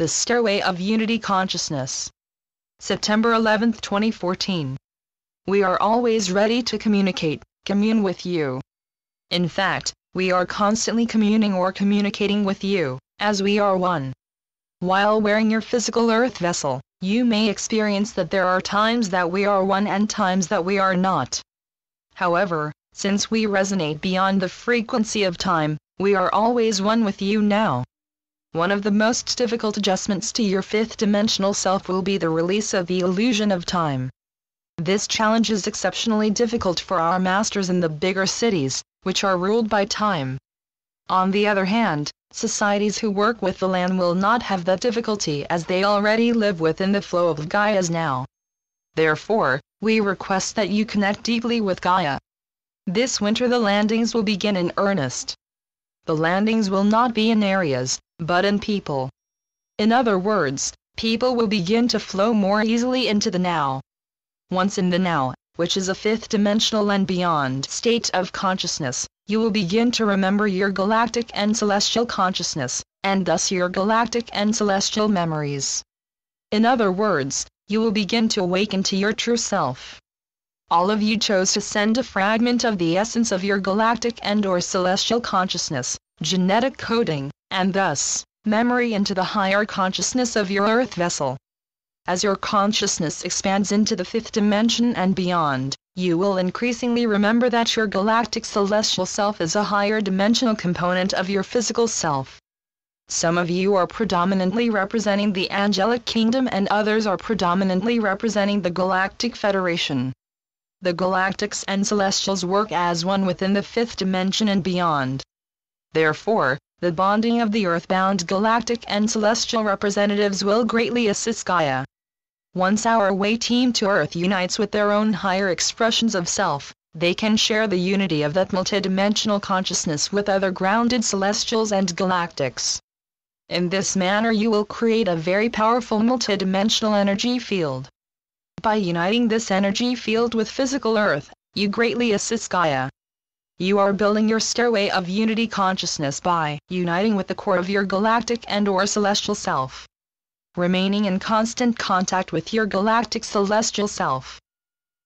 The Stairway of Unity Consciousness. September 11, 2014. We are always ready to commune with you. In fact, we are constantly communing or communicating with you, as we are one. While wearing your physical earth vessel, you may experience that there are times that we are one and times that we are not. However, since we resonate beyond the frequency of time, we are always one with you now. One of the most difficult adjustments to your fifth-dimensional self will be the release of the illusion of time. This challenge is exceptionally difficult for our masters in the bigger cities, which are ruled by time. On the other hand, societies who work with the land will not have that difficulty as they already live within the flow of Gaia's now. Therefore, we request that you connect deeply with Gaia. This winter the landings will begin in earnest. The landings will not be in areas, but in people. In other words, people will begin to flow more easily into the now. Once in the now, which is a fifth-dimensional and beyond state of consciousness, you will begin to remember your galactic and celestial consciousness, and thus your galactic and celestial memories. In other words, you will begin to awaken to your true self. All of you chose to send a fragment of the essence of your galactic and/or celestial consciousness, genetic coding, and thus, memory into the higher consciousness of your earth vessel. As your consciousness expands into the fifth dimension and beyond, you will increasingly remember that your galactic celestial self is a higher dimensional component of your physical self. Some of you are predominantly representing the angelic kingdom and others are predominantly representing the Galactic Federation. The galactics and celestials work as one within the fifth dimension and beyond. Therefore, the bonding of the earthbound galactic and celestial representatives will greatly assist Gaia. Once our way team to Earth unites with their own higher expressions of self, they can share the unity of that multidimensional consciousness with other grounded celestials and galactics. In this manner you will create a very powerful multidimensional energy field. By uniting this energy field with physical Earth, you greatly assist Gaia. You are building your stairway of unity consciousness by uniting with the core of your galactic and/or celestial self. Remaining in constant contact with your galactic celestial self.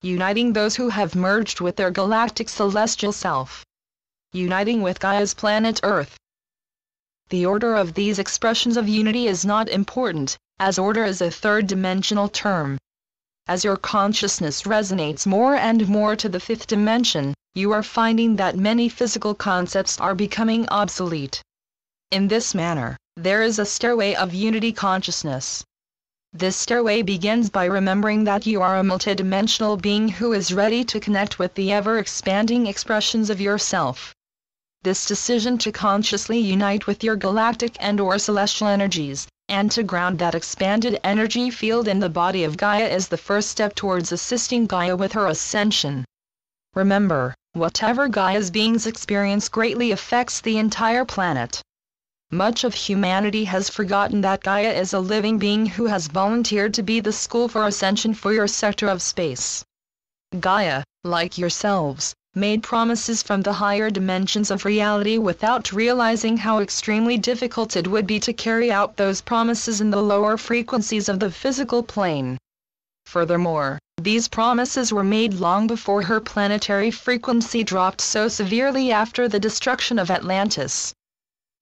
Uniting those who have merged with their galactic celestial self. Uniting with Gaia's planet Earth. The order of these expressions of unity is not important, as order is a third-dimensional term. As your consciousness resonates more and more to the fifth dimension, you are finding that many physical concepts are becoming obsolete. In this manner, there is a stairway of unity consciousness. This stairway begins by remembering that you are a multidimensional being who is ready to connect with the ever-expanding expressions of yourself. This decision to consciously unite with your galactic and/or celestial energies, and to ground that expanded energy field in the body of Gaia is the first step towards assisting Gaia with her ascension. Remember, whatever Gaia's beings experience greatly affects the entire planet. Much of humanity has forgotten that Gaia is a living being who has volunteered to be the school for ascension for your sector of space. Gaia, like yourselves, made promises from the higher dimensions of reality without realizing how extremely difficult it would be to carry out those promises in the lower frequencies of the physical plane. Furthermore, these promises were made long before her planetary frequency dropped so severely after the destruction of Atlantis.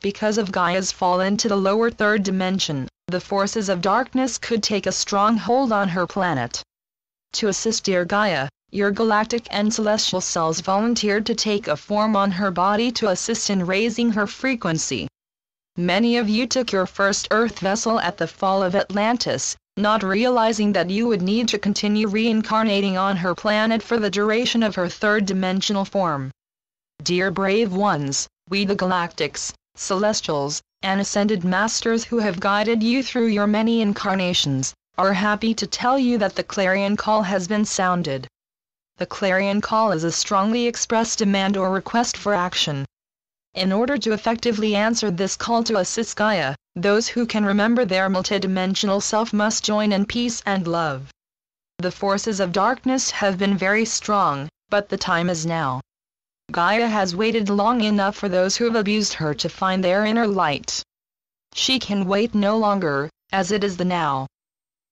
Because of Gaia's fall into the lower third dimension, the forces of darkness could take a strong hold on her planet. To assist dear Gaia, your galactic and celestial selves volunteered to take a form on her body to assist in raising her frequency. Many of you took your first Earth vessel at the fall of Atlantis, not realizing that you would need to continue reincarnating on her planet for the duration of her third-dimensional form. Dear brave ones, we the galactics, celestials, and ascended masters who have guided you through your many incarnations, are happy to tell you that the clarion call has been sounded. The clarion call is a strongly expressed demand or request for action. In order to effectively answer this call to assist Gaia, those who can remember their multidimensional self must join in peace and love. The forces of darkness have been very strong, but the time is now. Gaia has waited long enough for those who have abused her to find their inner light. She can wait no longer, as it is the now.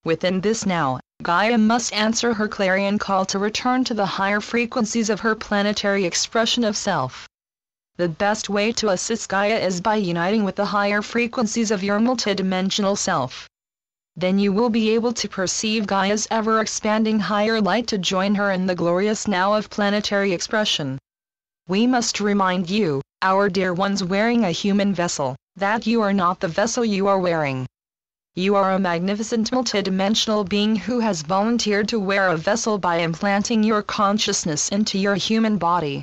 Within this now, Gaia must answer her clarion call to return to the higher frequencies of her planetary expression of self. The best way to assist Gaia is by uniting with the higher frequencies of your multidimensional self. Then you will be able to perceive Gaia's ever-expanding higher light to join her in the glorious now of planetary expression. We must remind you, our dear ones wearing a human vessel, that you are not the vessel you are wearing. You are a magnificent multidimensional being who has volunteered to wear a vessel by implanting your consciousness into your human body.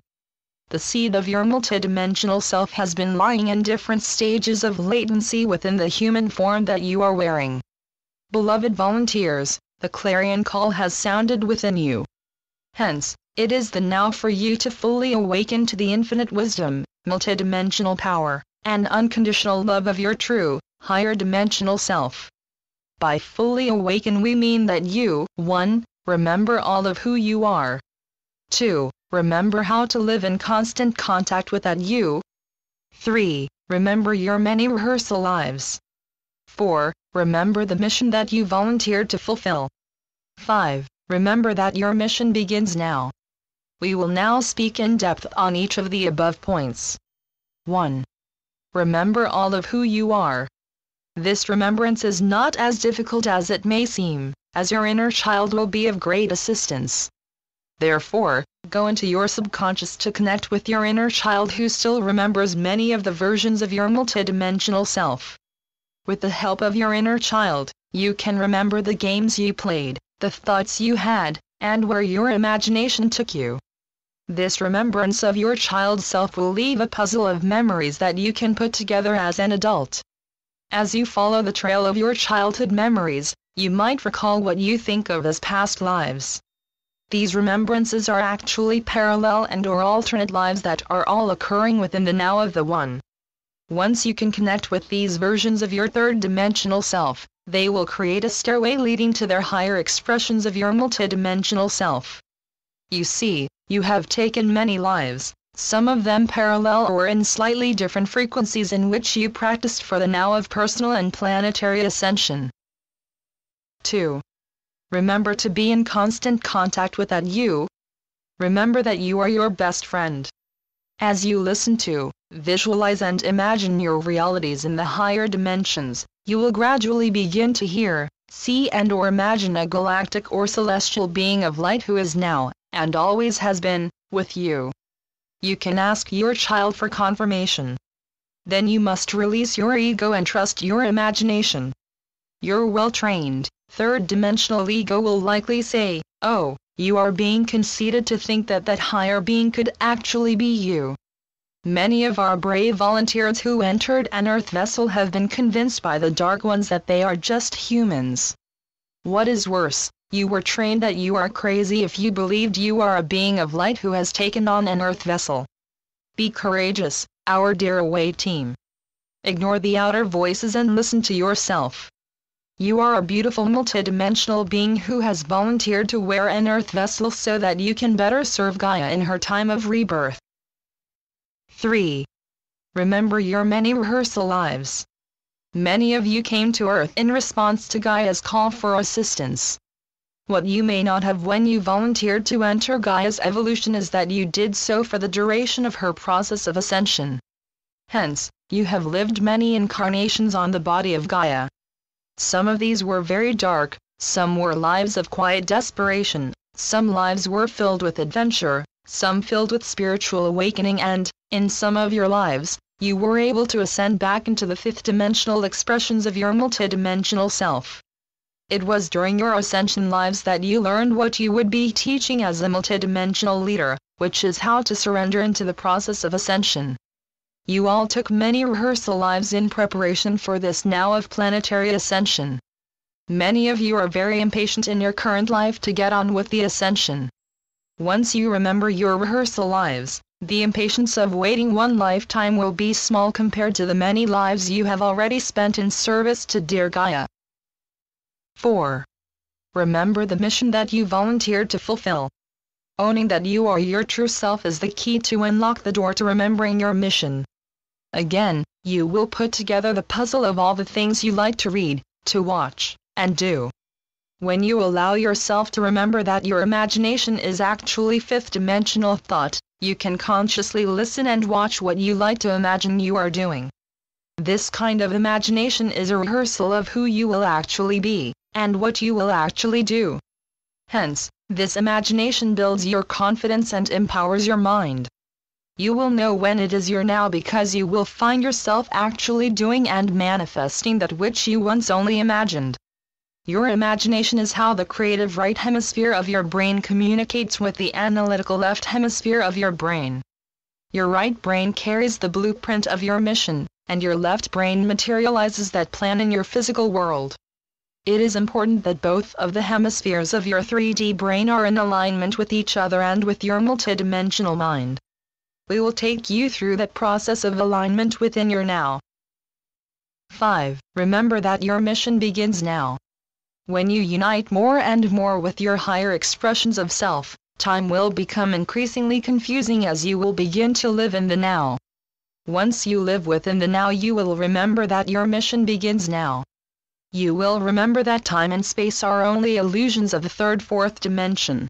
The seed of your multidimensional self has been lying in different stages of latency within the human form that you are wearing. Beloved volunteers, the clarion call has sounded within you. Hence, it is the now for you to fully awaken to the infinite wisdom, multidimensional power, and unconditional love of your true, higher dimensional self. By fully awaken we mean that you, 1. Remember all of who you are. 2. Remember how to live in constant contact with that you. 3. Remember your many rehearsal lives. 4. Remember the mission that you volunteered to fulfill. 5. Remember that your mission begins now. We will now speak in depth on each of the above points. 1. Remember all of who you are. This remembrance is not as difficult as it may seem, as your inner child will be of great assistance. Therefore, go into your subconscious to connect with your inner child who still remembers many of the versions of your multidimensional self. With the help of your inner child, you can remember the games you played, the thoughts you had, and where your imagination took you. This remembrance of your child self will leave a puzzle of memories that you can put together as an adult. As you follow the trail of your childhood memories, you might recall what you think of as past lives. These remembrances are actually parallel and/or alternate lives that are all occurring within the now of the one. Once you can connect with these versions of your third-dimensional self, they will create a stairway leading to their higher expressions of your multidimensional self. You see, you have taken many lives, some of them parallel or in slightly different frequencies in which you practiced for the now of personal and planetary ascension. 2. Remember to be in constant contact with that you. Remember that you are your best friend. As you listen to, visualize and imagine your realities in the higher dimensions, you will gradually begin to hear, see and/or imagine a galactic or celestial being of light who is now, and always has been, with you. You can ask your child for confirmation. Then you must release your ego and trust your imagination. Your well-trained, third-dimensional ego will likely say, "Oh, you are being conceited to think that that higher being could actually be you." Many of our brave volunteers who entered an Earth vessel have been convinced by the Dark Ones that they are just humans. What is worse, you were trained that you are crazy if you believed you are a being of light who has taken on an Earth vessel. Be courageous, our dear away team. Ignore the outer voices and listen to yourself. You are a beautiful multidimensional being who has volunteered to wear an Earth vessel so that you can better serve Gaia in her time of rebirth. 3. Remember your many rehearsal lives. Many of you came to Earth in response to Gaia's call for assistance. What you may not have when you volunteered to enter Gaia's evolution is that you did so for the duration of her process of ascension. Hence, you have lived many incarnations on the body of Gaia. Some of these were very dark, some were lives of quiet desperation, some lives were filled with adventure, some filled with spiritual awakening and, in some of your lives, you were able to ascend back into the fifth-dimensional expressions of your multidimensional self. It was during your ascension lives that you learned what you would be teaching as a multidimensional leader, which is how to surrender into the process of ascension. You all took many rehearsal lives in preparation for this now of planetary ascension. Many of you are very impatient in your current life to get on with the ascension. Once you remember your rehearsal lives, the impatience of waiting one lifetime will be small compared to the many lives you have already spent in service to dear Gaia. 4. Remember the mission that you volunteered to fulfill. Owning that you are your true self is the key to unlock the door to remembering your mission. Again, you will put together the puzzle of all the things you like to read, to watch, and do. When you allow yourself to remember that your imagination is actually fifth-dimensional thought, you can consciously listen and watch what you like to imagine you are doing. This kind of imagination is a rehearsal of who you will actually be, and what you will actually do. Hence, this imagination builds your confidence and empowers your mind. You will know when it is your now because you will find yourself actually doing and manifesting that which you once only imagined. Your imagination is how the creative right hemisphere of your brain communicates with the analytical left hemisphere of your brain. Your right brain carries the blueprint of your mission, and your left brain materializes that plan in your physical world. It is important that both of the hemispheres of your 3D brain are in alignment with each other and with your multidimensional mind. We will take you through that process of alignment within your now. 5. Remember that your mission begins now. When you unite more and more with your higher expressions of self, time will become increasingly confusing as you will begin to live in the now. Once you live within the now, you will remember that your mission begins now. You will remember that time and space are only illusions of the third-fourth dimension.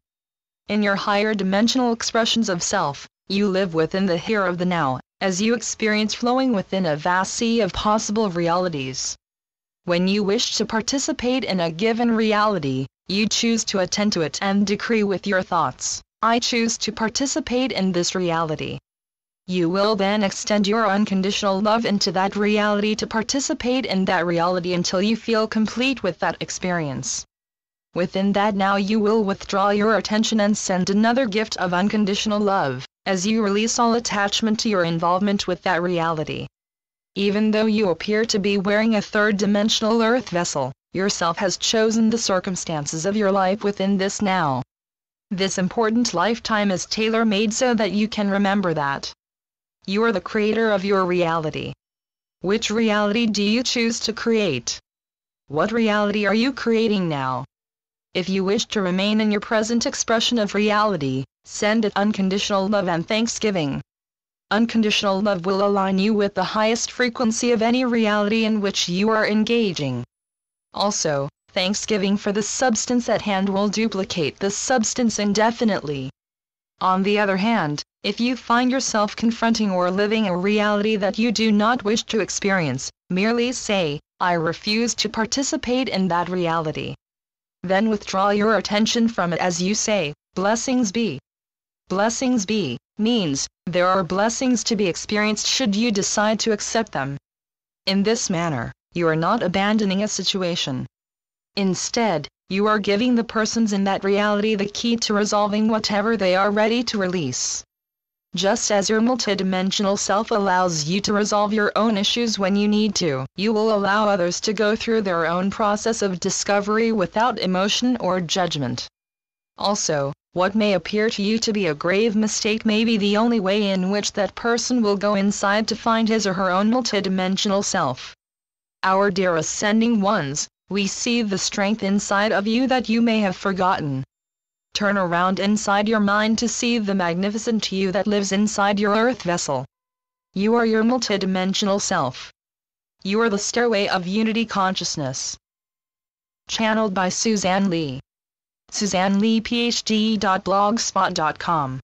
In your higher dimensional expressions of self, you live within the here of the now, as you experience flowing within a vast sea of possible realities. When you wish to participate in a given reality, you choose to attend to it and decree with your thoughts, I choose to participate in this reality. You will then extend your unconditional love into that reality to participate in that reality until you feel complete with that experience. Within that now you will withdraw your attention and send another gift of unconditional love, as you release all attachment to your involvement with that reality. Even though you appear to be wearing a third-dimensional earth vessel, yourself has chosen the circumstances of your life within this now. This important lifetime is tailor-made so that you can remember that you are the creator of your reality. Which reality do you choose to create? What reality are you creating now? If you wish to remain in your present expression of reality, send it unconditional love and thanksgiving. Unconditional love will align you with the highest frequency of any reality in which you are engaging. Also, thanksgiving for the substance at hand will duplicate this substance indefinitely. On the other hand, if you find yourself confronting or living a reality that you do not wish to experience, merely say, I refuse to participate in that reality. Then withdraw your attention from it as you say, blessings be. Blessings be means, there are blessings to be experienced should you decide to accept them. In this manner, you are not abandoning a situation. Instead, you are giving the persons in that reality the key to resolving whatever they are ready to release. Just as your multidimensional self allows you to resolve your own issues when you need to, you will allow others to go through their own process of discovery without emotion or judgment. Also, what may appear to you to be a grave mistake may be the only way in which that person will go inside to find his or her own multidimensional self. Our dear ascending ones, we see the strength inside of you that you may have forgotten. Turn around inside your mind to see the magnificent you that lives inside your earth vessel. You are your multidimensional self. You are the stairway of unity consciousness. Channeled by Suzanne Lee. SuzanneLeePhD.blogspot.com